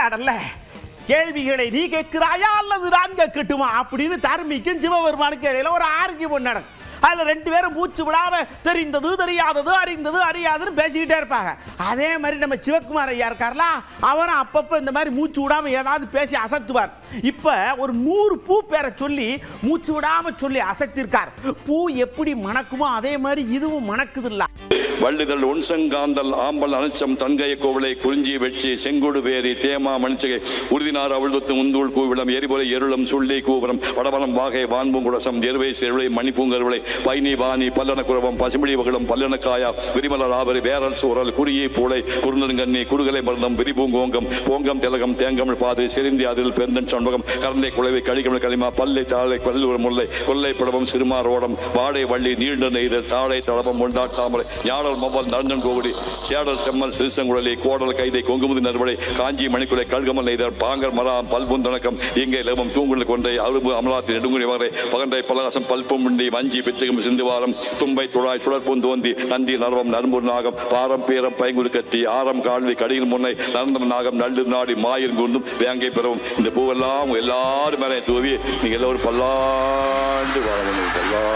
பாடல்ல கேள்விகளை நீ கேட்கிறாயா அல்லது நான் கேட்கட்டுமா அப்படின்னு தர்மிக்கும் சிவபெருமானுக்கு இடையில ஒரு ஆர்கியூமெண்ட் நடக்கும். அதுல ரெண்டு பேரும் மூச்சு விடாம தெரிந்தது தெரியாதது அறிந்தது அறியாதுன்னு பேசிக்கிட்டே இருப்பாங்க. அதே மாதிரி நம்ம சிவகுமார் ஐயா இருக்கார்ல, அவரும் அப்பப்போ இந்த மாதிரி மூச்சு விடாம ஏதாவது பேசி அசத்துவார். இப்ப ஒரு 100 பூ பேரை சொல்லி மூச்சு விடாம சொல்லி அசத்திருக்கார். பூ எப்படி மணக்குமோ அதே மாதிரி இதுவும் மணக்குது இல்ல. வள்ளிதழ் ஒன்சங்காந்தல் ஆம்பல் அனச்சம் தன்கைய கோவிலை குறிஞ்சி வெட்சி செங்கோடு வேரி தேமா மணிச்சகை உறுதினார் அவிழ்தத்து முந்தூள் கூவிடம் எரிபொலை எருளம் சுள்ளி கூவரம் வடவனம் வாகை வான்பூங்குடசம் எருவை செருளை மணிப்பூங்கருளை பைனி வாணி பல்லன குரவம் பசுமிழி வகுளம் பல்லனக்காயா விரிமலர் ஆவரி வேரல் சூரல் குறியை பூளை குறுநெடுங்கண்ணி குறுகலை மருந்தம் விரிபூங்கோங்கம் ஓங்கம் திலகம் தேங்கமிழ் பாது செறிந்தி அதில் பெருந்தன் சண்பகம் கரந்தை குழவை கடிகமிழ் களிமா பல்லை தாழை கல்லூர் முல்லை கொல்லை படவம் சிறுமார் ஓடம் வாடை வள்ளி நீண்ட நெய்தல் தாழை தளவம் ஒண்டாட்டாமலை ஞாடல் மொபல் நரஞ்சன் கோகுடி சேடல் செம்மல் சிறுசங்குழலி கோடல் கைதை கொங்குமுதி நறுவடை காஞ்சி மணிக்குலை கல்கமல் நெய்தர் பாங்கர் மரம் பல்புந்தணக்கம் இங்கே லவம் தூங்குள் கொண்டை அரும்பு அமலாத்தி நெடுங்குடி வகை பகண்டை பலகாசம் பல்புமுண்டி வஞ்சி பிச்சகம் சிந்துவாரம் தும்பை துழாய் சுழற்பூந்தோந்தி நந்தி நரவம் நரம்பூர் நாகம் பாரம் பேரம் பைங்குடி கத்தி ஆரம் கால்வி கடியில் முன்னை நரந்தம் நாகம் நல்லு நாடி மாயிரும் கூர்ந்தும் வேங்கை பெறவும் இந்த பூவெல்லாம் எல்லாரும் மேலே தூவி நீங்க எல்லோரும் பல்லாண்டு வாழ